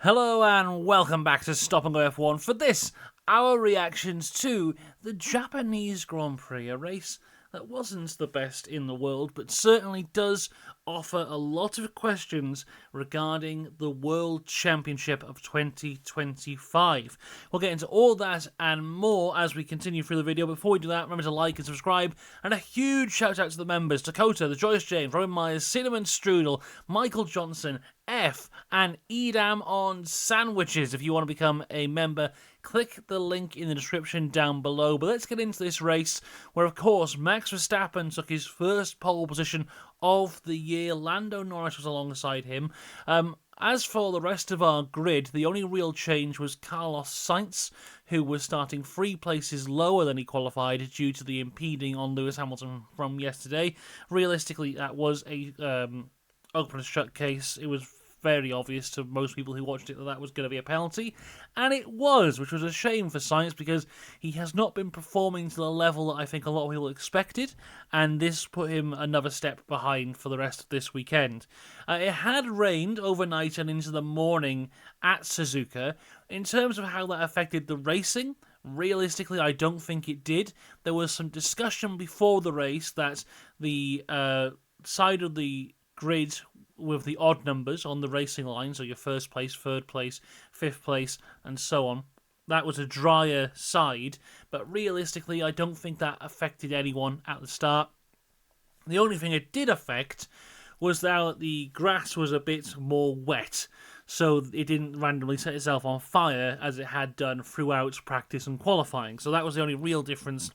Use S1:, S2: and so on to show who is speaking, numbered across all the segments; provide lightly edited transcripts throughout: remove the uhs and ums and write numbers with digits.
S1: Hello and welcome back to Stop and Go F1 for this, our reactions to the Japanese Grand Prix, a race that wasn't the best in the world, but certainly does offer a lot of questions regarding the World Championship of 2025. We'll get into all that and more as we continue through the video. Before we do that, remember to like and subscribe, and a huge shout out to the members: Dakota, the Joyce James, Robin Myers, Cinnamon Strudel, Michael Johnson, F, and Edam on sandwiches. If you want to become a member, click the link in the description down below. But let's get into this race where, of course, Max Verstappen took his first pole position of the year. Lando Norris was alongside him. As for the rest of our grid, the only real change was Carlos Sainz, who was starting 3 places lower than he qualified due to the impeding on Lewis Hamilton from yesterday. Realistically, that was a open and shut case. It was very obvious to most people who watched it that that was going to be a penalty, and it was, which was a shame for Sainz because he has not been performing to the level that I think a lot of people expected, and this put him another step behind for the rest of this weekend. It had rained overnight and into the morning at Suzuka. In terms of how that affected the racing, realistically, I don't think it did. There was some discussion before the race that the side of the grid with the odd numbers on the racing line, so your first place, third place, fifth place, and so on, that was a drier side, but realistically, I don't think that affected anyone at the start. The only thing it did affect was that the grass was a bit more wet, so it didn't randomly set itself on fire as it had done throughout practice and qualifying. So that was the only real difference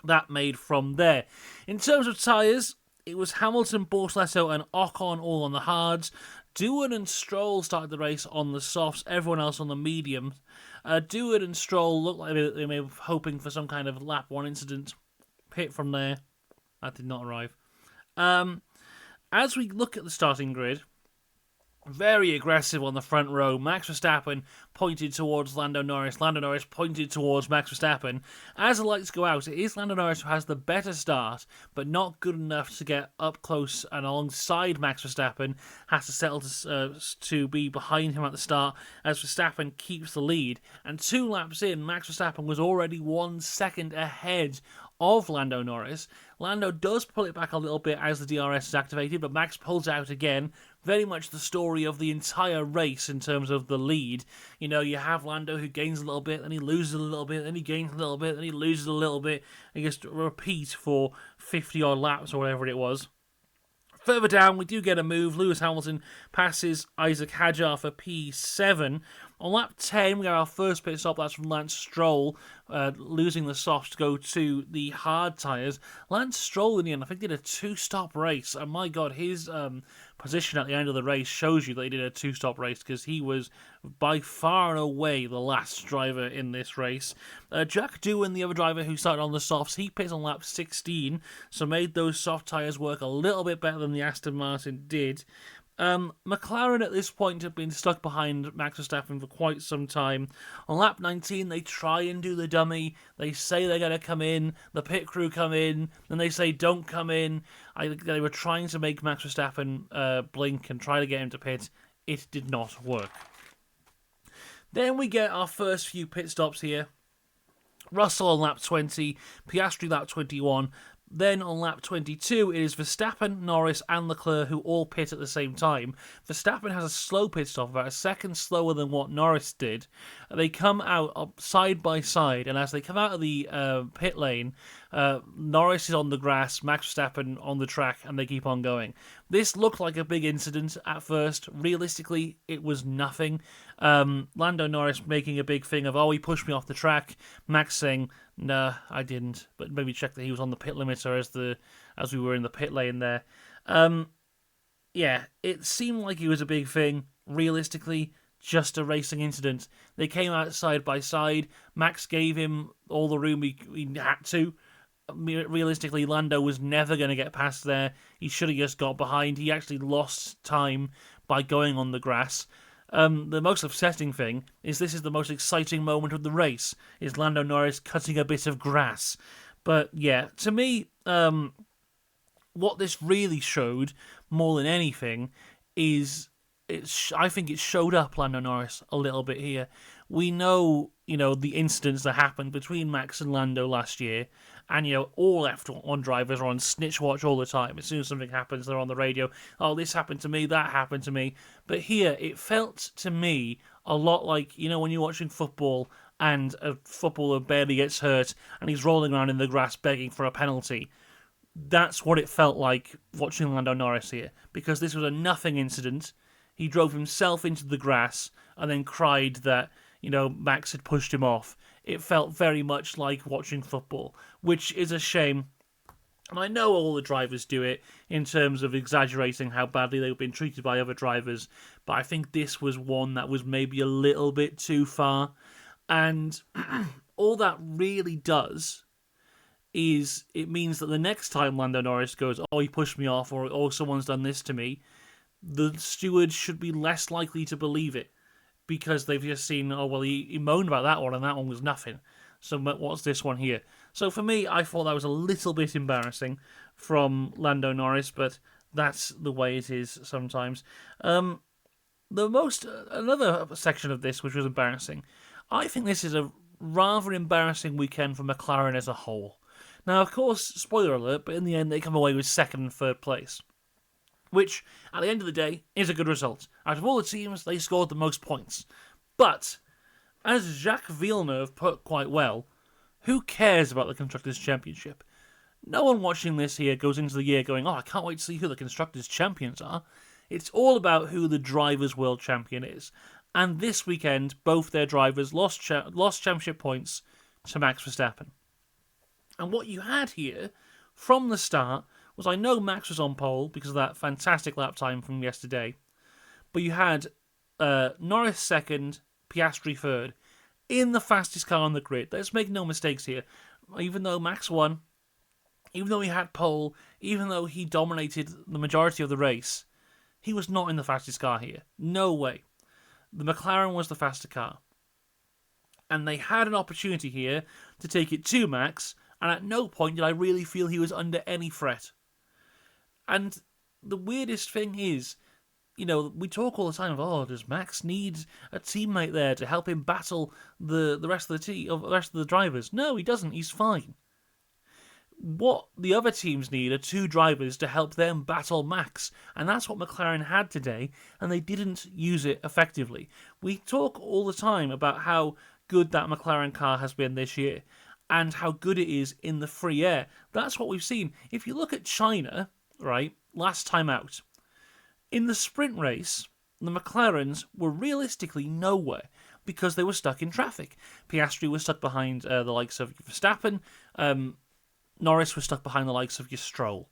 S1: that made from there. In terms of tyres, it was Hamilton, Bortoleto, and Ocon all on the hards. Doohan and Stroll started the race on the softs, everyone else on the mediums. Doohan and Stroll looked like they may be hoping for some kind of lap 1 incident. Pit from there. That did not arrive. As we look at the starting grid, very aggressive on the front row. Max Verstappen pointed towards Lando Norris. Lando Norris pointed towards Max Verstappen. As the lights go out, it is Lando Norris who has the better start, but not good enough to get up close and alongside Max Verstappen. Has to settle to be behind him at the start as Verstappen keeps the lead. And 2 laps in, Max Verstappen was already 1 second ahead of Lando Norris. Lando does pull it back a little bit as the DRS is activated, but Max pulls out again. Very much the story of the entire race in terms of the lead. You know, you have Lando who gains a little bit, then he loses a little bit, then he gains a little bit, then he loses a little bit, and just repeat for 50-odd laps or whatever it was. Further down, we do get a move. Lewis Hamilton passes Isaac Hadjar for P7. On lap 10, we got our first pit stop. That's from Lance Stroll, losing the softs to go to the hard tyres. Lance Stroll, in the end, I think did a 2-stop race. And my God, his position at the end of the race shows you that he did a 2-stop race because he was by far and away the last driver in this race. Jack Doohan, the other driver who started on the softs, he pits on lap 16, so made those soft tyres work a little bit better than the Aston Martin did. McLaren at this point have been stuck behind Max Verstappen for quite some time. On lap 19, they try and do the dummy. They say they're going to come in. The pit crew come in. Then they say don't come in. They were trying to make Max Verstappen blink and try to get him to pit. It did not work. Then we get our first few pit stops here. Russell on lap 20, Piastri lap 21. Then on lap 22, it is Verstappen, Norris, and Leclerc who all pit at the same time. Verstappen has a slow pit stop, about a second slower than what Norris did. They come out side by side, and as they come out of the pit lane, Norris is on the grass, Max Verstappen on the track, and they keep on going. This looked like a big incident at first. Realistically, it was nothing. Lando Norris making a big thing of, oh, he pushed me off the track. Max saying, nah, I didn't. But maybe check that he was on the pit limiter as we were in the pit lane there. Yeah, it seemed like it was a big thing. Realistically, just a racing incident. They came out side by side. Max gave him all the room he had to. Realistically, Lando was never going to get past there. He should have just got behind. He actually lost time by going on the grass. The most upsetting thing is this is the most exciting moment of the race, is Lando Norris cutting a bit of grass. But yeah, to me, what this really showed, more than anything, is I think it showed up Lando Norris a little bit here. We know, the incidents that happened between Max and Lando last year, and all F1 drivers are on snitch watch all the time. As soon as something happens, they're on the radio. Oh, this happened to me, that happened to me. But here, it felt to me a lot like when you're watching football and a footballer barely gets hurt and he's rolling around in the grass begging for a penalty. That's what it felt like watching Lando Norris here, because this was a nothing incident. He drove himself into the grass and then cried that, Max had pushed him off. It felt very much like watching football, which is a shame. And I know all the drivers do it in terms of exaggerating how badly they've been treated by other drivers, but I think this was one that was maybe a little bit too far. And all that really does is it means that the next time Lando Norris goes, oh, he pushed me off, or oh, someone's done this to me, the stewards should be less likely to believe it, because they've just seen, oh, well, he moaned about that one, and that one was nothing. So what's this one here? So for me, I thought that was a little bit embarrassing from Lando Norris, but that's the way it is sometimes. Another section of this which was embarrassing, I think this is a rather embarrassing weekend for McLaren as a whole. Now, of course, spoiler alert, but in the end they come away with second and third place, which, at the end of the day, is a good result. Out of all the teams, they scored the most points. But, as Jacques Villeneuve put quite well, who cares about the Constructors' Championship? No one watching this here goes into the year going, oh, I can't wait to see who the Constructors' Champions are. It's all about who the Drivers' World Champion is. And this weekend, both their drivers lost championship points to Max Verstappen. And what you had here, from the start, was I know Max was on pole because of that fantastic lap time from yesterday, but you had Norris second, Piastri third, in the fastest car on the grid. Let's make no mistakes here. Even though Max won, even though he had pole, even though he dominated the majority of the race, he was not in the fastest car here. No way. The McLaren was the faster car. And they had an opportunity here to take it to Max, and at no point did I really feel he was under any threat. And the weirdest thing is, we talk all the time of, oh, does Max need a teammate there to help him battle the rest of the rest of the drivers? No, he doesn't. He's fine. What the other teams need are two drivers to help them battle Max, and that's what McLaren had today, and they didn't use it effectively. We talk all the time about how good that McLaren car has been this year, and how good it is in the free air. That's what we've seen. If you look at China, right, last time out, in the sprint race, the McLarens were realistically nowhere because they were stuck in traffic. Piastri was stuck behind the likes of Verstappen. Norris was stuck behind the likes of Stroll.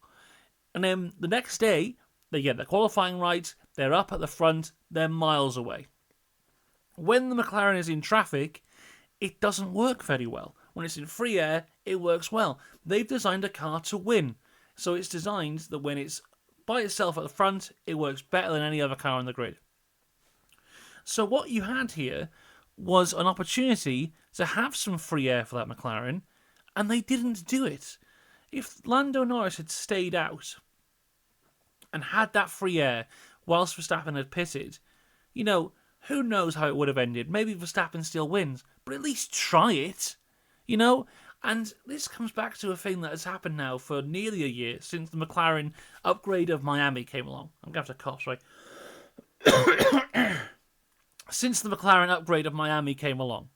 S1: And then the next day, they get their qualifying right, they're up at the front, they're miles away. When the McLaren is in traffic, it doesn't work very well. When it's in free air, it works well. They've designed a car to win. So it's designed that when it's by itself at the front, it works better than any other car on the grid. So what you had here was an opportunity to have some free air for that McLaren, and they didn't do it. If Lando Norris had stayed out and had that free air whilst Verstappen had pitted, who knows how it would have ended. Maybe Verstappen still wins, but at least try it, And this comes back to a thing that has happened now for nearly a year since the McLaren upgrade of Miami came along. I'm going to have to cough, sorry. Since the McLaren upgrade of Miami came along,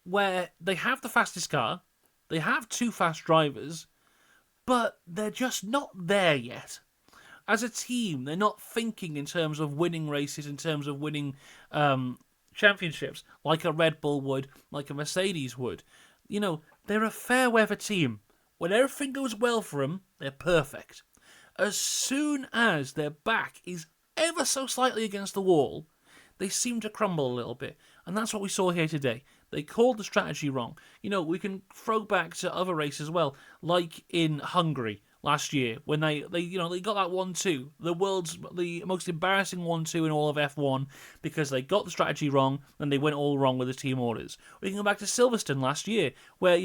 S1: where they have the fastest car, they have two fast drivers, but they're just not there yet. As a team, they're not thinking in terms of winning races, in terms of winning championships, like a Red Bull would, like a Mercedes would. They're a fair weather team. When everything goes well for them, they're perfect. As soon as their back is ever so slightly against the wall, they seem to crumble a little bit. And that's what we saw here today. They called the strategy wrong. We can throw back to other races as well, like in Hungary last year, when they got that 1-2, the most embarrassing 1-2 in all of F1, because they got the strategy wrong and they went all wrong with the team orders. We can go back to Silverstone last year, where,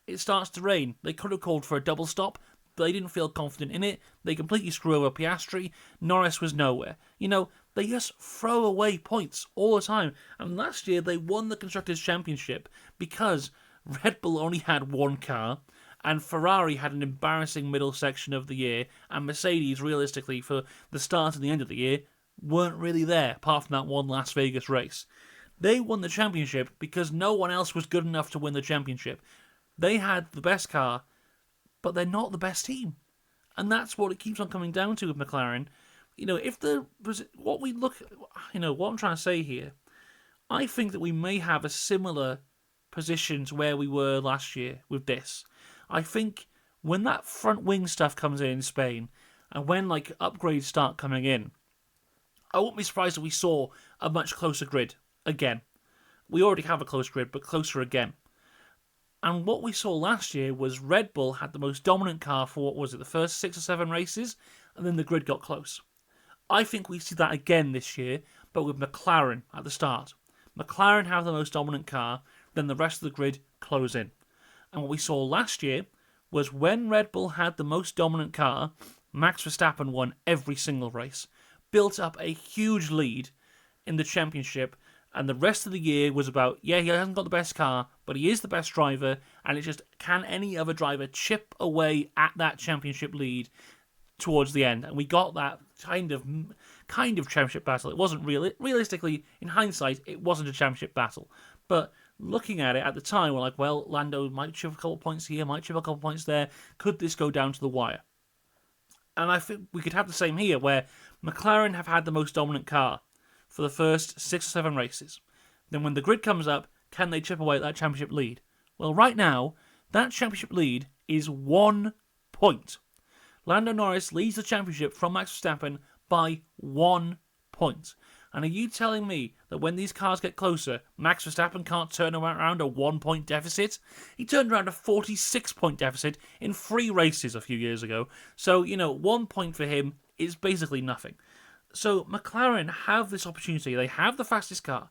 S1: it starts to rain. They could have called for a double stop. they didn't feel confident in it. They completely screw over Piastri. Norris was nowhere. They just throw away points all the time. And last year they won the Constructors' Championship because Red Bull only had one car, and Ferrari had an embarrassing middle section of the year, and Mercedes, realistically, for the start and the end of the year, weren't really there, apart from that one Las Vegas race. They won the championship because no one else was good enough to win the championship. They had the best car, but they're not the best team. And that's what it keeps on coming down to with McLaren. What I'm trying to say here, I think that we may have a similar position to where we were last year with this. I think when that front wing stuff comes in Spain, and when upgrades start coming in, I wouldn't be surprised if we saw a much closer grid again. We already have a close grid, but closer again. And what we saw last year was Red Bull had the most dominant car for, the first 6 or 7 races, and then the grid got close. I think we see that again this year, but with McLaren at the start. McLaren have the most dominant car, then the rest of the grid close in. And what we saw last year was when Red Bull had the most dominant car, Max Verstappen won every single race, built up a huge lead in the championship, and the rest of the year was about, he hasn't got the best car, but he is the best driver, and it's just, can any other driver chip away at that championship lead towards the end? And we got that kind of championship battle. It wasn't realistically, in hindsight, it wasn't a championship battle. But looking at it at the time, we're like, well, Lando might chip a couple points here, might chip a couple points there. Could this go down to the wire? And I think we could have the same here, where McLaren have had the most dominant car for the first 6 or 7 races. Then when the grid comes up, can they chip away at that championship lead? Well, right now, that championship lead is 1 point. Lando Norris leads the championship from Max Verstappen by 1 point. And are you telling me that when these cars get closer, Max Verstappen can't turn around a 1-point deficit? He turned around a 46-point deficit in 3 races a few years ago. So, 1 point for him is basically nothing. So McLaren have this opportunity. They have the fastest car.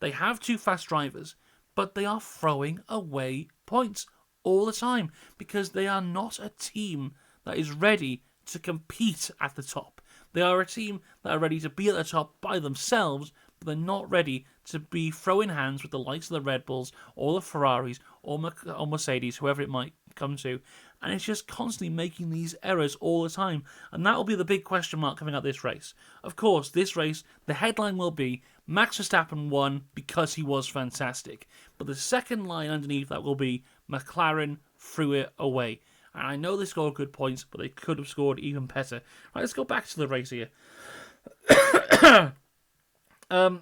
S1: They have 2 fast drivers. But they are throwing away points all the time because they are not a team that is ready to compete at the top. They are a team that are ready to be at the top by themselves, but they're not ready to be throwing hands with the likes of the Red Bulls or the Ferraris or Mercedes, whoever it might come to. And it's just constantly making these errors all the time. And that will be the big question mark coming out of this race. Of course, this race, the headline will be Max Verstappen won because he was fantastic. But the second line underneath that will be McLaren threw it away. And I know they scored good points, but they could have scored even better. Right, let's go back to the race here.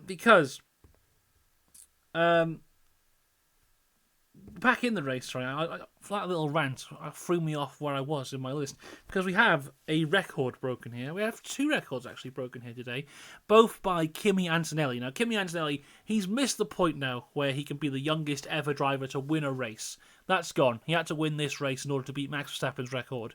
S1: Because back in the race, that little rant threw me off where I was in my list. Because we have a record broken here. We have 2 records actually broken here today, both by Kimi Antonelli. Now, Kimi Antonelli, he's missed the point now where he can be the youngest ever driver to win a race. That's gone. He had to win this race in order to beat Max Verstappen's record.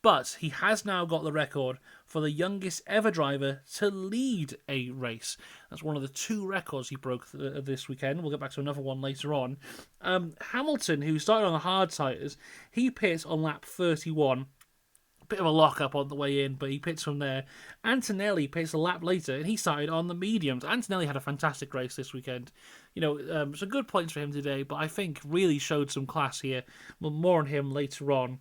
S1: But he has now got the record for the youngest ever driver to lead a race. That's one of the 2 records he broke this weekend. We'll get back to another one later on. Hamilton, who started on the hard tyres, he pits on lap 31. Bit of a lock-up on the way in, but he pits from there. Antonelli pits a lap later, and he started on the mediums. Antonelli had a fantastic race this weekend. Some good points for him today, but I think really showed some class here. More on him later on.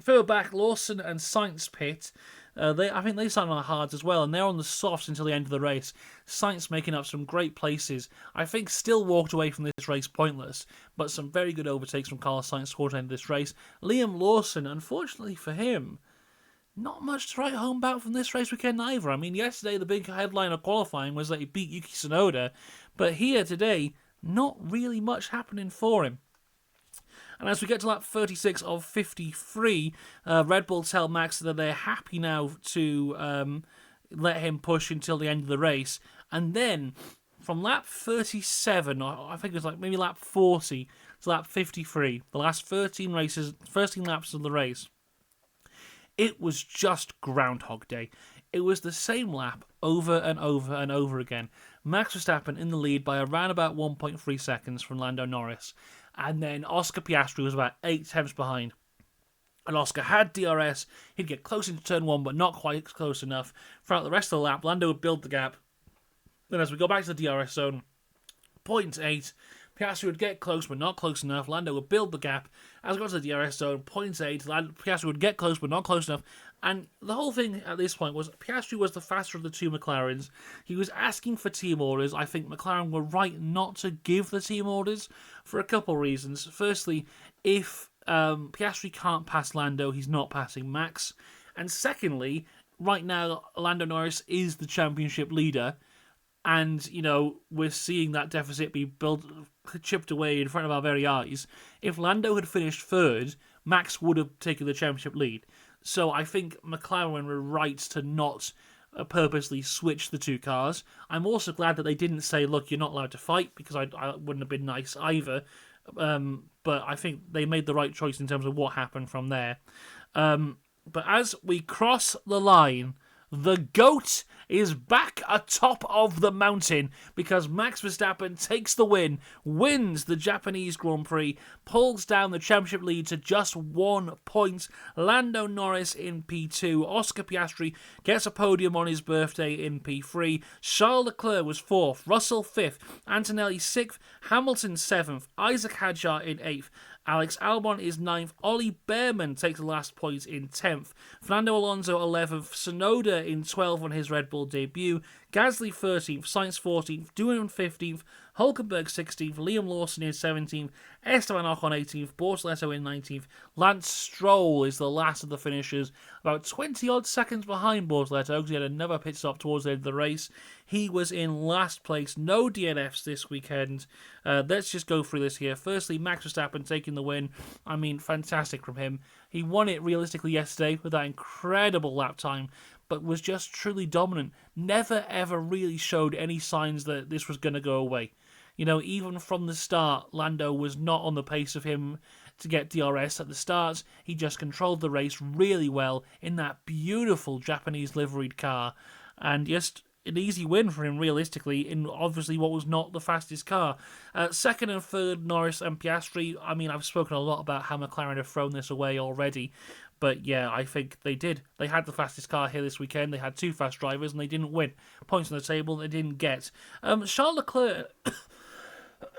S1: Further back, Lawson and Sainz pit. I think they started on the hards as well, and they're on the softs until the end of the race. Sainz making up some great places. I think still walked away from this race pointless, but some very good overtakes from Carlos Sainz towards the end of this race. Liam Lawson, unfortunately for him, not much to write home about from this race weekend either. I mean, yesterday the big headline of qualifying was that he beat Yuki Tsunoda, but here today, not really much happening for him. And as we get to lap 36 of 53, Red Bull tell Max that they're happy now to let him push until the end of the race. And then from lap 37, or I think it was maybe lap 40 to lap 53, the last 13 laps of the race, it was just Groundhog Day. It was the same lap over and over and over again. Max Verstappen in the lead by around about 1.3 seconds from Lando Norris. And then Oscar Piastri was about 8 tenths behind. And Oscar had DRS. He'd get close into turn 1, but not quite close enough. Throughout the rest of the lap, Lando would build the gap. Then as we go back to the DRS zone, 0.8, Piastri would get close, but not close enough. Lando would build the gap. As we got to the DRS zone, 0.8, Piastri would get close, but not close enough. And the whole thing at this point was Piastri was the faster of the two McLarens. He was asking for team orders. I think McLaren were right not to give the team orders for a couple of reasons. Firstly, if Piastri can't pass Lando, he's not passing Max. And secondly, right now, Lando Norris is the championship leader. And, we're seeing that deficit be chipped away in front of our very eyes. If Lando had finished third, Max would have taken the championship lead. So I think McLaren were right to not purposely switch the two cars. I'm also glad that they didn't say, look, you're not allowed to fight, because I wouldn't have been nice either. But I think they made the right choice in terms of what happened from there. But as we cross the line, the GOAT is back atop of the mountain because Max Verstappen takes the win, wins the Japanese Grand Prix, pulls down the championship lead to just 1 point. Lando Norris in P2. Oscar Piastri gets a podium on his birthday in P3. Charles Leclerc was 4th. Russell 5th. Antonelli 6th. Hamilton 7th. Isaac Hadjar in 8th. Alex Albon is 9th. Ollie Behrman takes the last point in 10th. Fernando Alonso 11th. Tsunoda in 12th on his Red Bull debut. Gasly 13th. Sainz 14th. Doohan 15th. Hulkenberg 16th. Liam Lawson in 17th. Esteban Ocon 18th. Bortoleto in 19th. Lance Stroll is the last of the finishers, about 20-odd seconds behind Bortoleto because he had another pit stop towards the end of the race. He was in last place. No DNFs this weekend. Let's just go through this here. Firstly, Max Verstappen taking the win. I mean, fantastic from him. He won it realistically yesterday with that incredible lap time, but was just truly dominant. Never, ever really showed any signs that this was going to go away. Even from the start, Lando was not on the pace of him to get DRS at the start. He just controlled the race really well in that beautiful Japanese liveried car. And just an easy win for him, realistically, in obviously what was not the fastest car. Second and third, Norris and Piastri. I mean, I've spoken a lot about how McLaren have thrown this away already. But yeah, I think they did. They had the fastest car here this weekend. They had 2 fast drivers and they didn't win. Points on the table they didn't get. Charles Leclerc...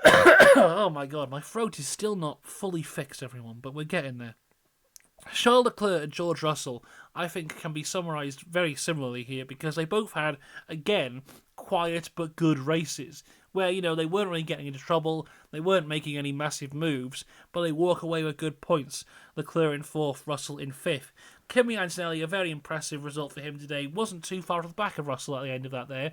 S1: Oh my god, my throat is still not fully fixed, everyone, but we're getting there. Charles Leclerc and George Russell, I think, can be summarised very similarly here because they both had, again, quiet but good races where, they weren't really getting into trouble, they weren't making any massive moves, but they walk away with good points. Leclerc in 4th, Russell in 5th. Kimi Antonelli, a very impressive result for him today, wasn't too far off the back of Russell at the end of that there.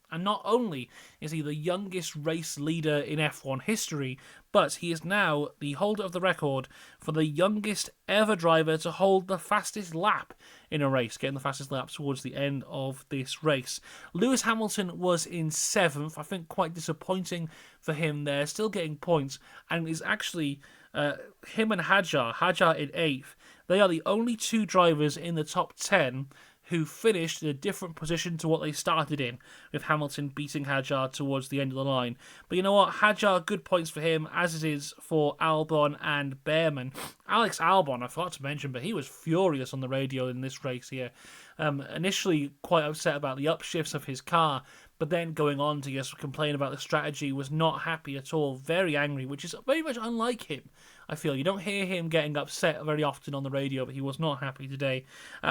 S1: And not only is he the youngest race leader in F1 history, but he is now the holder of the record for the youngest ever driver to hold the fastest lap in a race, getting the fastest lap towards the end of this race. Lewis Hamilton was in 7th. I think quite disappointing for him there, still getting points, and is actually him and Hadjar in 8th. They are the only 2 drivers in the top 10 who finished in a different position to what they started in, with Hamilton beating Hadjar towards the end of the line. But you know what? Hadjar, good points for him, as it is for Albon and Behrman. Alex Albon, I forgot to mention, but he was furious on the radio in this race here. Initially quite upset about the upshifts of his car, but then going on to just complain about the strategy, was not happy at all, very angry, which is very much unlike him. I feel you don't hear him getting upset very often on the radio, but he was not happy today.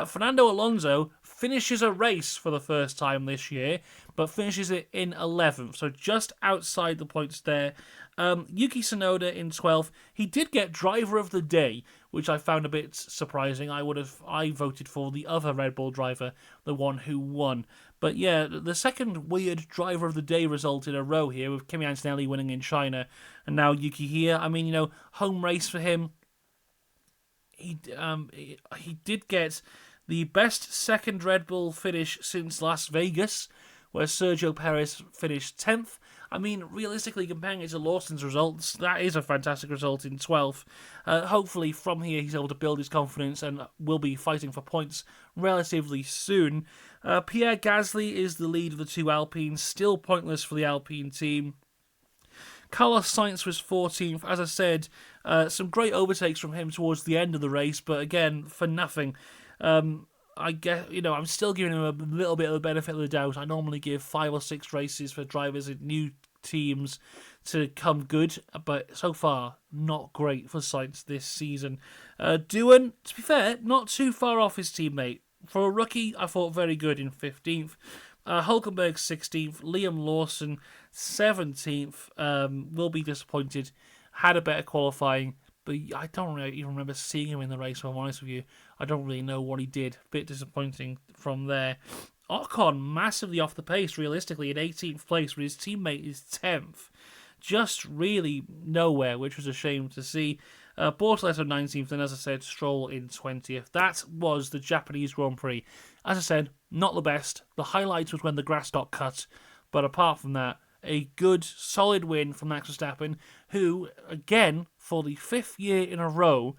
S1: Fernando Alonso finishes a race for the first time this year, but finishes it in 11th, so just outside the points there. Yuki Tsunoda in 12th. He did get driver of the day, which I found a bit surprising. I voted for the other Red Bull driver, the one who won. But yeah, the second weird driver of the day result in a row here, with Kimi Antonelli winning in China, and now Yuki here. I mean, home race for him. He did get the best second Red Bull finish since Las Vegas, where Sergio Perez finished 10th. I mean, realistically, comparing it to Lawson's results, that is a fantastic result in 12th. Hopefully, from here, he's able to build his confidence and will be fighting for points relatively soon. Pierre Gasly is the lead of the 2 Alpines, still pointless for the Alpine team. Carlos Sainz was 14th. As I said, some great overtakes from him towards the end of the race, but again, for nothing. I guess, I'm still giving him a little bit of the benefit of the doubt. I normally give 5 or 6 races for drivers in new teams to come good, but so far, not great for Sainz this season. Doohan, to be fair, not too far off his teammate. For a rookie, I thought very good in 15th. Hulkenberg 16th, Liam Lawson 17th. Will be disappointed. Had a better qualifying, but I don't really even remember seeing him in the race, if I'm honest with you. I don't really know what he did. Bit disappointing from there. Ocon massively off the pace, realistically, in 18th place, but his teammate is 10th. Just really nowhere, which was a shame to see. Bortoleto 19th, and as I said, Stroll in 20th. That was the Japanese Grand Prix. As I said, not the best. The highlight was when the grass got cut, but apart from that, a good, solid win from Max Verstappen, who, again, for the 5th year in a row,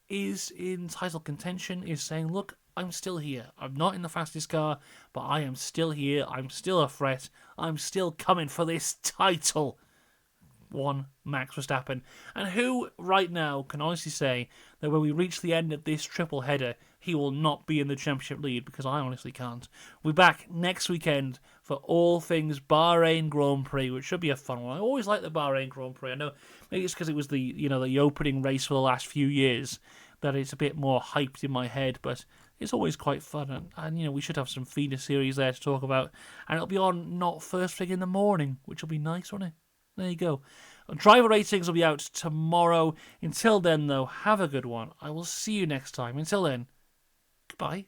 S1: is in title contention, is saying, look, I'm still here. I'm not in the fastest car, but I am still here. I'm still a threat. I'm still coming for this title. One Max Verstappen, and who right now can honestly say that when we reach the end of this triple header, he will not be in the championship lead, because I honestly can't. We're back next weekend for all things Bahrain Grand Prix, which should be a fun one. I always like the Bahrain Grand Prix. I know maybe it's because it was the opening race for the last few years that it's a bit more hyped in my head, but it's always quite fun, and we should have some feeder series there to talk about, and it'll be on not first thing in the morning, which will be nice, won't it? There you go. Driver ratings will be out tomorrow. Until then, though, have a good one. I will see you next time. Until then, goodbye.